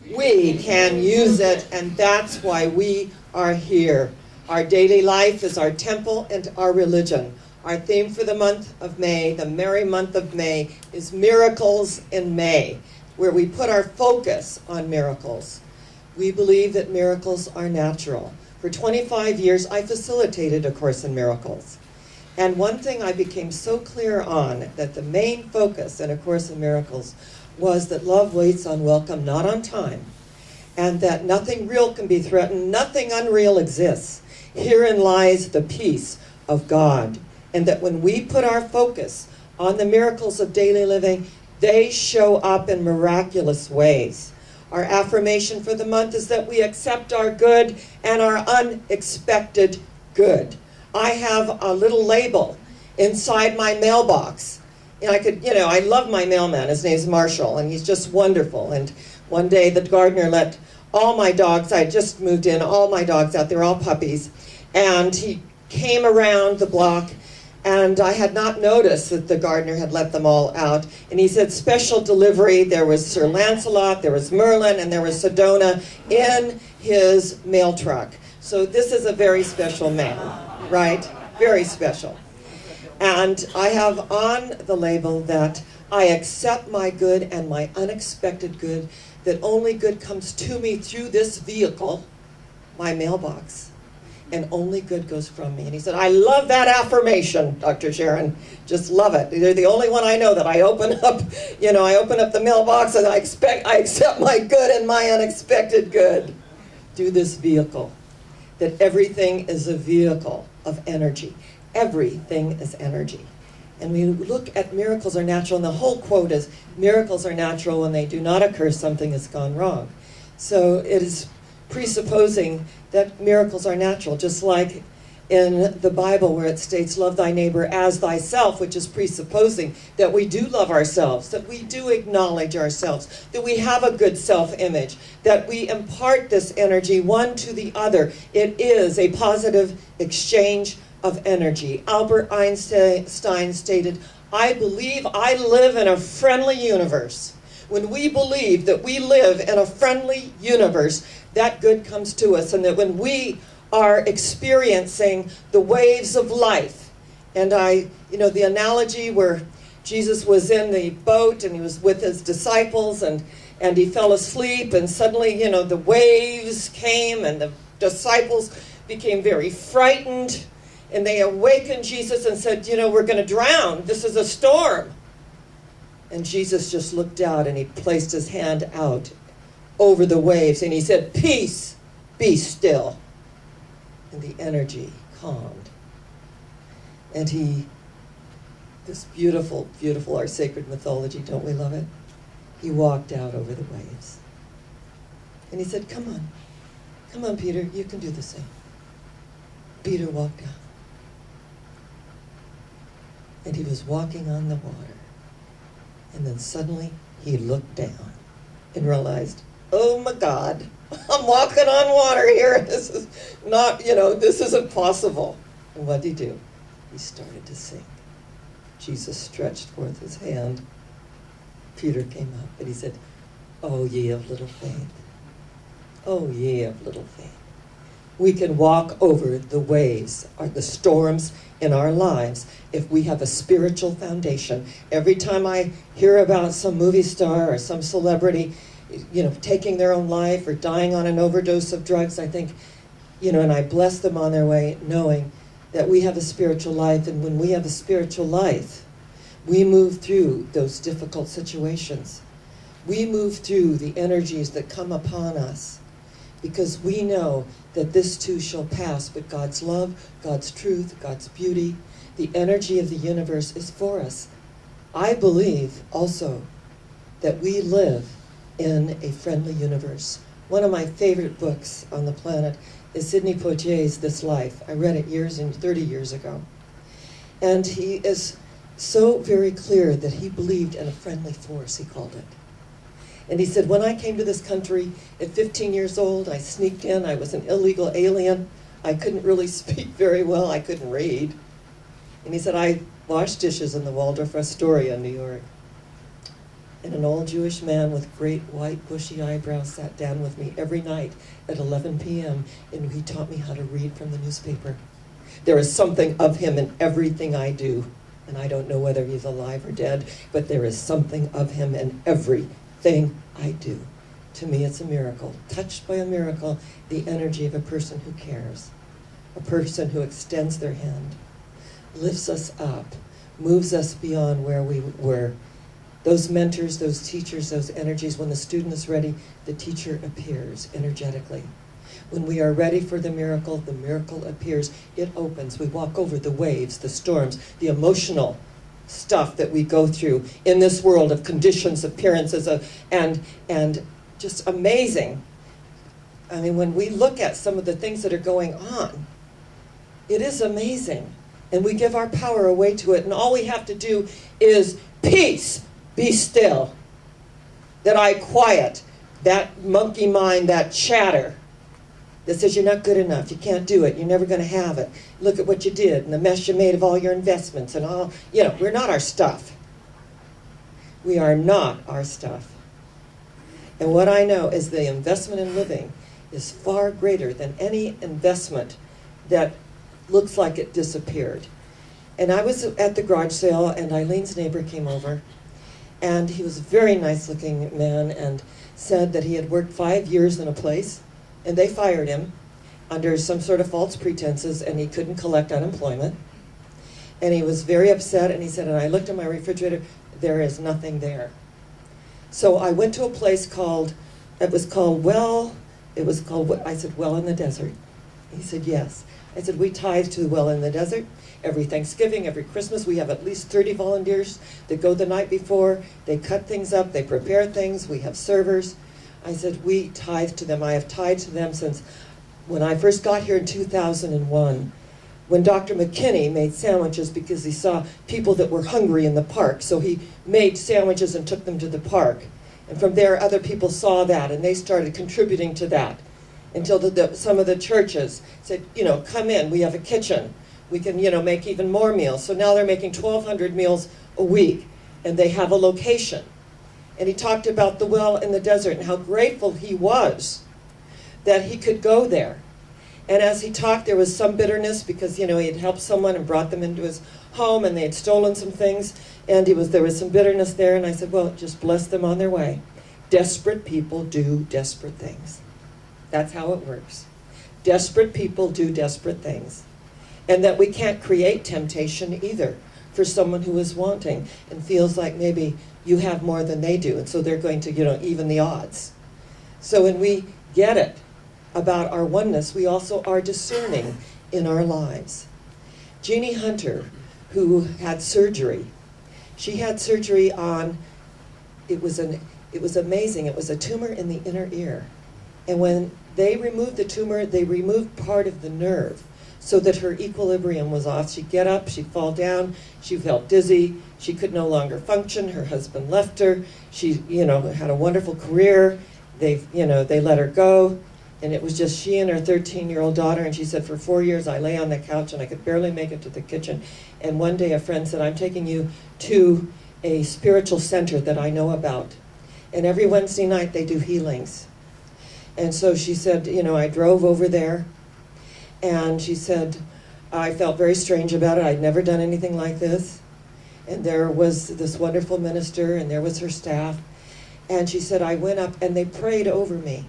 We can use it, and that's why we are here. Our daily life is our temple and our religion. Our theme for the month of May, the merry month of May, is Miracles in May, where we put our focus on miracles. We believe that miracles are natural. For 25 years, I facilitated A Course in Miracles. And one thing I became so clear on, that the main focus in A Course in Miracles was that love waits on welcome, not on time, and that nothing real can be threatened, nothing unreal exists. Herein lies the peace of God, and that when we put our focus on the miracles of daily living, they show up in miraculous ways. Our affirmation for the month is that we accept our good and our unexpected good. I have a little label inside my mailbox. And I love my mailman. His name's Marshall, and he's just wonderful. And one day the gardener let all my dogs, I just moved in, all my dogs out, they're all puppies. And he came around the block, and I had not noticed that the gardener had let them all out. And he said, special delivery. There was Sir Lancelot, there was Merlin, and there was Sedona in his mail truck. So this is a very special man, right? Very special. And I have on the label that I accept my good and my unexpected good, that only good comes to me through this vehicle, my mailbox, and only good goes from me. And he said, I love that affirmation, Dr. Sharron. Just love it. You're the only one I know that I open up, I open up the mailbox and I accept my good and my unexpected good through this vehicle. That everything is a vehicle of energy. Everything is energy. And we look at miracles are natural, and the whole quote is, miracles are natural. When they do not occur, something has gone wrong. So it is presupposing that miracles are natural, just like in the Bible where it states, love thy neighbor as thyself, which is presupposing that we do love ourselves, that we do acknowledge ourselves, that we have a good self-image, that we impart this energy one to the other. It is a positive exchange of energy. Albert Einstein stated, I believe I live in a friendly universe. When we believe that we live in a friendly universe, that good comes to us, and that when we are experiencing the waves of life, and the analogy where Jesus was in the boat and he was with his disciples and he fell asleep, and suddenly, the waves came and the disciples became very frightened. And they awakened Jesus and said, we're going to drown. This is a storm. And Jesus just looked out and he placed his hand out over the waves and he said, peace, be still. And the energy calmed. And this beautiful, beautiful, our sacred mythology, don't we love it? He walked out over the waves. And he said, come on, Peter, you can do the same. Peter walked out. And he was walking on the water. And then suddenly he looked down and realized, oh my God, I'm walking on water here. This is not, this isn't possible. And what did he do? He started to sink. Jesus stretched forth his hand. Peter came up and he said, oh, ye of little faith. Oh, ye of little faith. We can walk over the waves or the storms in our lives if we have a spiritual foundation. Every time I hear about some movie star or some celebrity, taking their own life or dying on an overdose of drugs, I think, and I bless them on their way, knowing that we have a spiritual life. And when we have a spiritual life, we move through those difficult situations. We move through the energies that come upon us, because we know that this too shall pass, but God's love, God's truth, God's beauty, the energy of the universe is for us. I believe also that we live in a friendly universe. One of my favorite books on the planet is Sidney Poitier's This Life. I read it 30 years ago. And he is so very clear that he believed in a friendly force, he called it. And he said, when I came to this country at 15 years old, I sneaked in. I was an illegal alien. I couldn't really speak very well. I couldn't read. And he said, I washed dishes in the Waldorf Astoria in New York. And an old Jewish man with great white bushy eyebrows sat down with me every night at 11 p.m. and he taught me how to read from the newspaper. There is something of him in everything I do. And I don't know whether he's alive or dead, but there is something of him in everything I do. To me, it's a miracle. Touched by a miracle, the energy of a person who cares. A person who extends their hand, lifts us up, moves us beyond where we were. Those mentors, those teachers, those energies, when the student is ready, the teacher appears energetically. When we are ready for the miracle appears. It opens. We walk over the waves, the storms, the emotional stuff that we go through in this world of conditions, appearances, and just amazing. I mean, when we look at some of the things that are going on, it is amazing. And we give our power away to it. And all we have to do is peace, be still. That I quiet that monkey mind, that chatter that says you're not good enough, you can't do it, you're never going to have it. Look at what you did and the mess you made of all your investments and all. You know, we're not our stuff. We are not our stuff. And what I know is the investment in living is far greater than any investment that looks like it disappeared. And I was at the garage sale and Eileen's neighbor came over and he was a very nice looking man and said that he had worked 5 years in a place and they fired him under some sort of false pretenses and he couldn't collect unemployment. And he was very upset and he said, and I looked at my refrigerator, there is nothing there. So I went to a place called, I said, Well in the Desert. He said, yes. I said, we tithe to the Well in the Desert. Every Thanksgiving, every Christmas, we have at least 30 volunteers that go the night before. They cut things up, they prepare things, we have servers. I said, we tithe to them. I have tithed to them since when I first got here in 2001, when Dr. McKinney made sandwiches because he saw people that were hungry in the park. So he made sandwiches and took them to the park. And from there, other people saw that, and they started contributing to that until some of the churches said, you know, come in, we have a kitchen. We can, you know, make even more meals. So now they're making 1,200 meals a week, and they have a location. And he talked about the well in the desert and how grateful he was that he could go there. And as he talked, there was some bitterness because, you know, he had helped someone and brought them into his home and they had stolen some things. And there was some bitterness there. And I said, well, just bless them on their way. Desperate people do desperate things. That's how it works. Desperate people do desperate things. And that we can't create temptation either for someone who is wanting and feels like maybe you have more than they do. And so they're going to, you know, even the odds. So when we get it about our oneness, we also are discerning in our lives. Jeannie Hunter, who had surgery, she had surgery on, it was amazing. It was a tumor in the inner ear. And when they removed the tumor, they removed part of the nerve so that her equilibrium was off. She'd get up, she'd fall down, she felt dizzy, she could no longer function, her husband left her, she, you know, had a wonderful career, they let her go, and it was just she and her 13-year-old daughter, and she said, for 4 years I lay on the couch and I could barely make it to the kitchen, and one day a friend said, I'm taking you to a spiritual center that I know about, and every Wednesday night they do healings. And so she said, you know, I drove over there, and she said, I felt very strange about it. I'd never done anything like this. And there was this wonderful minister, and there was her staff. And she said, I went up, and they prayed over me.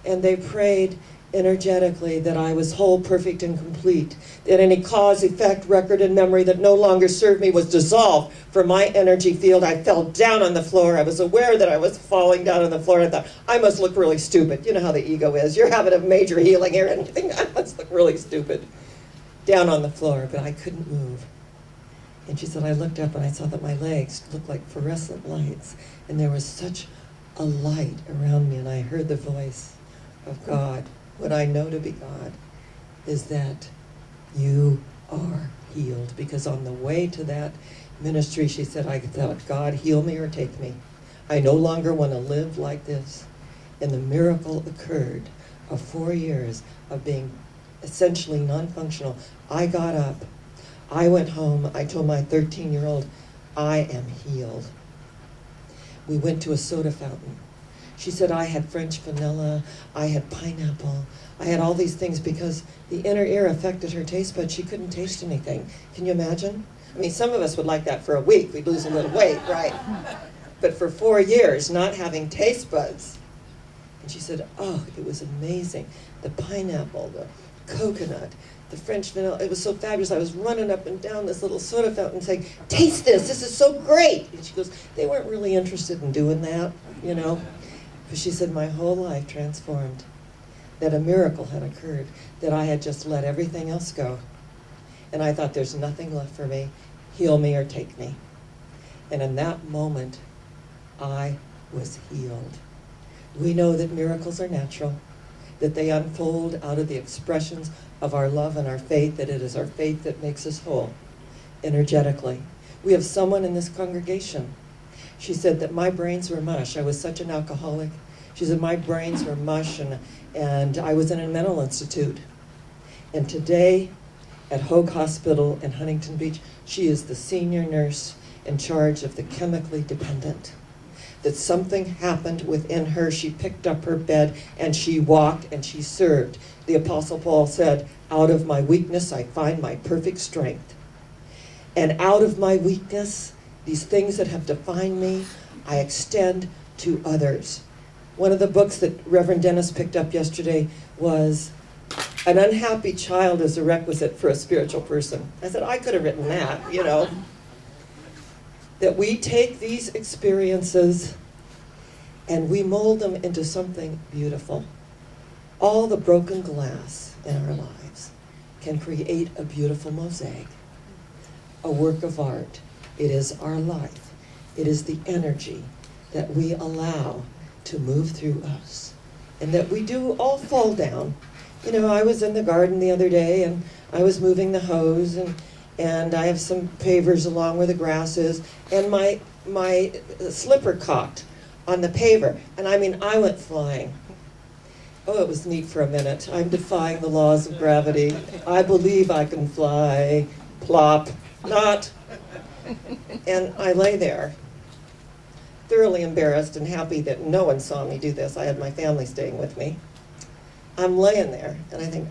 And they prayed energetically that I was whole, perfect, and complete. That any cause, effect, record, and memory that no longer served me was dissolved from my energy field. I fell down on the floor. I was aware that I was falling down on the floor. And I thought, I must look really stupid. You know how the ego is. You're having a major healing here, and you think, I must look really stupid. Down on the floor, but I couldn't move. And she said, I looked up and I saw that my legs looked like fluorescent lights. And there was such a light around me, and I heard the voice of God. What I know to be God is that you are healed. Because on the way to that ministry, she said, I thought, God, heal me or take me. I no longer want to live like this. And the miracle occurred of 4 years of being essentially non-functional. I got up. I went home. I told my 13-year-old, I am healed. We went to a soda fountain. She said, I had French vanilla, I had pineapple, I had all these things because the inner ear affected her taste buds. She couldn't taste anything. Can you imagine? I mean, some of us would like that for a week. We'd lose a little weight, right? But for 4 years, not having taste buds. And she said, oh, it was amazing. The pineapple, the coconut, the French vanilla, it was so fabulous. I was running up and down this little soda fountain saying, taste this is so great. And she goes, they weren't really interested in doing that, you know. But she said, my whole life transformed, that a miracle had occurred, that I had just let everything else go. And I thought, there's nothing left for me. Heal me or take me. And in that moment, I was healed. We know that miracles are natural, that they unfold out of the expressions of our love and our faith, that it is our faith that makes us whole, energetically. We have someone in this congregation. She said that my brains were mush. I was such an alcoholic. She said my brains were mush, and I was in a mental institute. And today, at Hoag Hospital in Huntington Beach, she is the senior nurse in charge of the chemically dependent. That something happened within her. She picked up her bed and she walked and she served. The Apostle Paul said, out of my weakness I find my perfect strength. And out of my weakness, these things that have defined me, I extend to others. One of the books that Reverend Dennis picked up yesterday was An Unhappy Child is a Requisite for a Spiritual Person. I said, I could have written that, you know. That we take these experiences and we mold them into something beautiful. All the broken glass in our lives can create a beautiful mosaic, a work of art. It is our life. It is the energy that we allow to move through us, and that we do all fall down. You know, I was in the garden the other day and I was moving the hose, and I have some pavers along where the grass is, and my slipper caught on the paver, and I mean, I went flying. Oh, it was neat for a minute. I'm defying the laws of gravity. I believe I can fly. Plop. Not. And I lay there, thoroughly embarrassed and happy that no one saw me do this. I had my family staying with me. I'm laying there, and I think,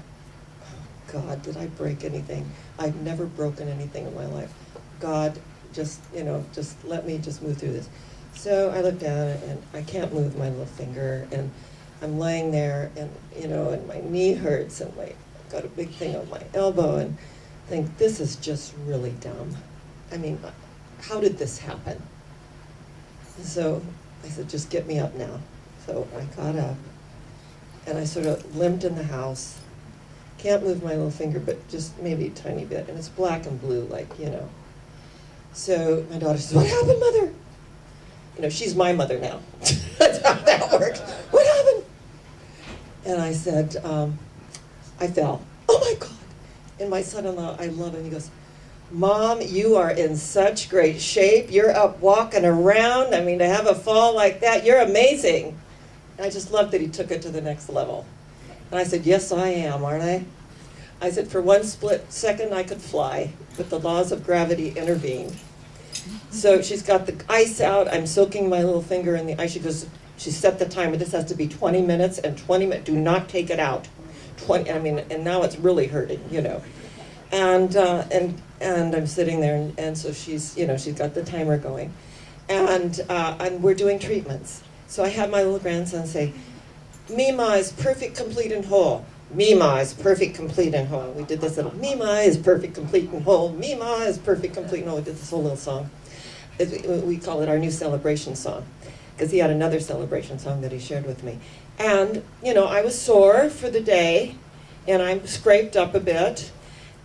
oh, God, did I break anything? I've never broken anything in my life. God, just, you know, just let me just move through this. So I look down, and I can't move my little finger, and I'm laying there, and, you know, and my knee hurts, and I've got a big thing on my elbow, and think, this is just really dumb. I mean, how did this happen? And so I said, just get me up now. So I got up, and I sort of limped in the house. Can't move my little finger, but just maybe a tiny bit. And it's black and blue, like, you know. So my daughter says, what happened, Mother? You know, she's my mother now. That's how that works. What happened? And I said, I fell. Oh, my God. And my son-in-law, I love him, he goes, Mom, you are in such great shape. You're up walking around. I mean, to have a fall like that, you're amazing. And I just loved that he took it to the next level. And I said, yes, I am, aren't I? I said, for one split second, I could fly, but the laws of gravity intervened. So she's got the ice out. I'm soaking my little finger in the ice. She goes, she set the timer. This has to be 20 minutes, and 20 minutes. Do not take it out. 20. I mean, and now it's really hurting, you know. And I'm sitting there, and so she's, you know, she's got the timer going, and we're doing treatments. So I had my little grandson say, Mima is perfect, complete, and whole. Mima is perfect, complete, and whole. We did this little, Mima is perfect, complete, and whole. Mima is perfect, complete, and whole. We did this whole little song. We call it our new celebration song, because he had another celebration song that he shared with me. And, you know, I was sore for the day, and I'm scraped up a bit,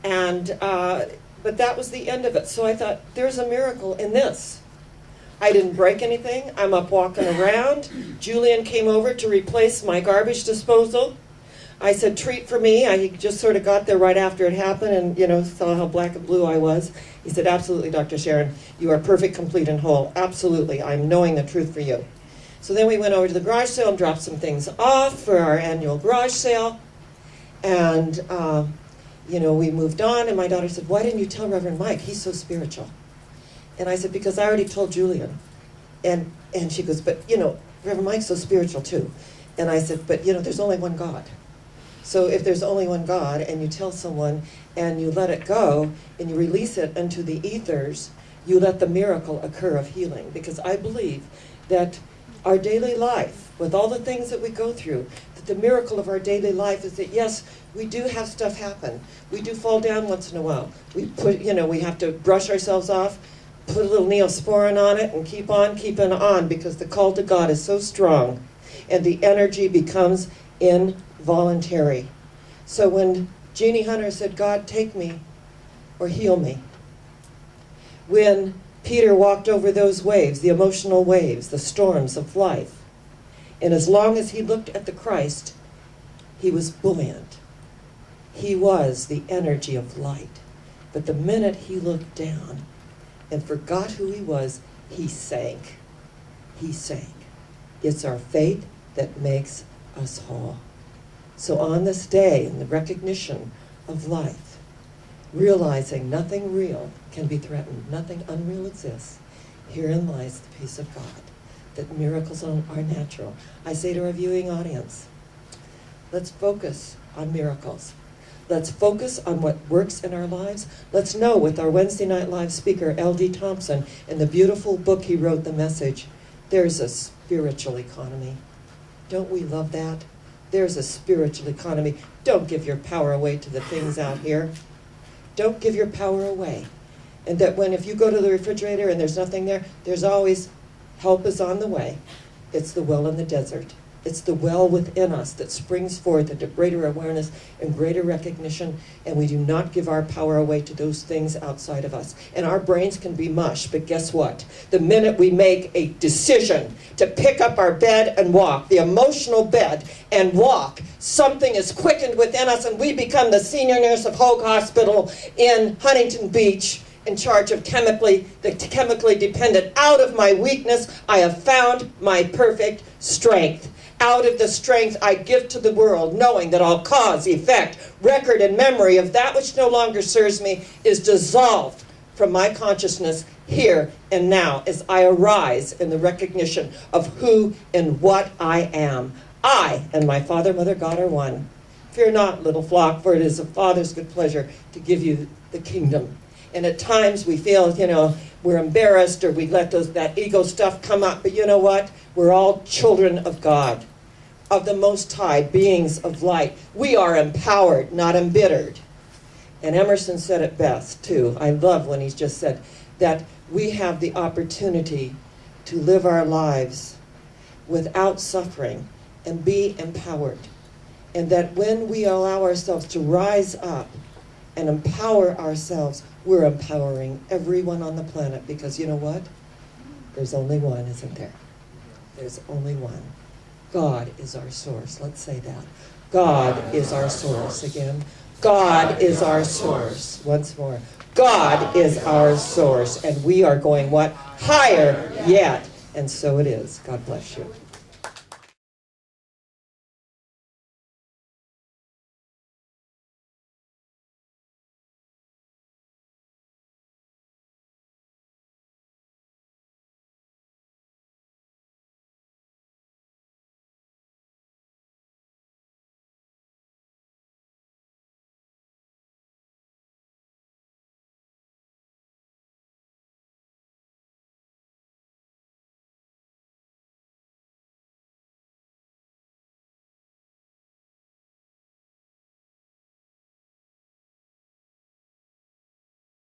and but that was the end of it. So I thought, there's a miracle in this. I didn't break anything. I'm up walking around. Julian came over to replace my garbage disposal. I said, treat for me. I just sort of got there right after it happened and, you know, saw how black and blue I was. He said, absolutely, Dr. Sharron, you are perfect, complete, and whole. Absolutely, I'm knowing the truth for you. So then we went over to the garage sale and dropped some things off for our annual garage sale. And, you know, we moved on, and my daughter said, why didn't you tell Reverend Mike? He's so spiritual. And I said, because I already told Julian. And she goes, but, Reverend Mike's so spiritual too. And I said, but, there's only one God. So if there's only one God, and you tell someone, and you let it go, and you release it into the ethers, you let the miracle occur of healing. Because I believe that our daily life, with all the things that we go through, that the miracle of our daily life is that, yes, we do have stuff happen. We do fall down once in a while. We have to brush ourselves off, put a little Neosporin on it, and keep on keeping on, because the call to God is so strong, and the energy becomes involuntary. So when Jeannie Hunter said, God, take me or heal me, when Peter walked over those waves, the emotional waves, the storms of life, and as long as he looked at the Christ, he was buoyant. He was the energy of light. But the minute he looked down and forgot who he was, he sank. He sank. It's our faith that makes us whole. So on this day, in the recognition of life, realizing nothing real can be threatened, nothing unreal exists, herein lies the peace of God, that miracles are natural. I say to our viewing audience, let's focus on miracles. Let's focus on what works in our lives. Let's know with our Wednesday Night Live speaker, L.D. Thompson, in the beautiful book he wrote, The Message, there's a spiritual economy. Don't we love that? There's a spiritual economy. Don't give your power away to the things out here. Don't give your power away. And that if you go to the refrigerator and there's nothing there, there's always help is on the way. It's the well in the desert. It's the well within us that springs forth into greater awareness and greater recognition, and we do not give our power away to those things outside of us. And our brains can be mush, but guess what? The minute we make a decision to pick up our bed and walk, the emotional bed, and walk, something is quickened within us, and we become the senior nurse of Hoag Hospital in Huntington Beach, in charge of the chemically dependent. Out of my weakness, I have found my perfect strength. Out of the strength I give to the world, knowing that all cause, effect, record, and memory of that which no longer serves me is dissolved from my consciousness here and now as I arise in the recognition of who and what I am. I and my Father, Mother, God are one. Fear not, little flock, for it is the Father's good pleasure to give you the kingdom. And at times we feel, we're embarrassed, or we let that ego stuff come up. But you know what? We're all children of God, of the Most High, beings of light. We are empowered, not embittered. And Emerson said it best, too. I love when he's just said that we have the opportunity to live our lives without suffering and be empowered. And that when we allow ourselves to rise up and empower ourselves, we're empowering everyone on the planet, because you know what? There's only one, isn't there? There's only one. God is our source. Let's say that. God is our source. Again. God is our source. Once more. God is our source. And we are going what? Higher yet. And so it is. God bless you.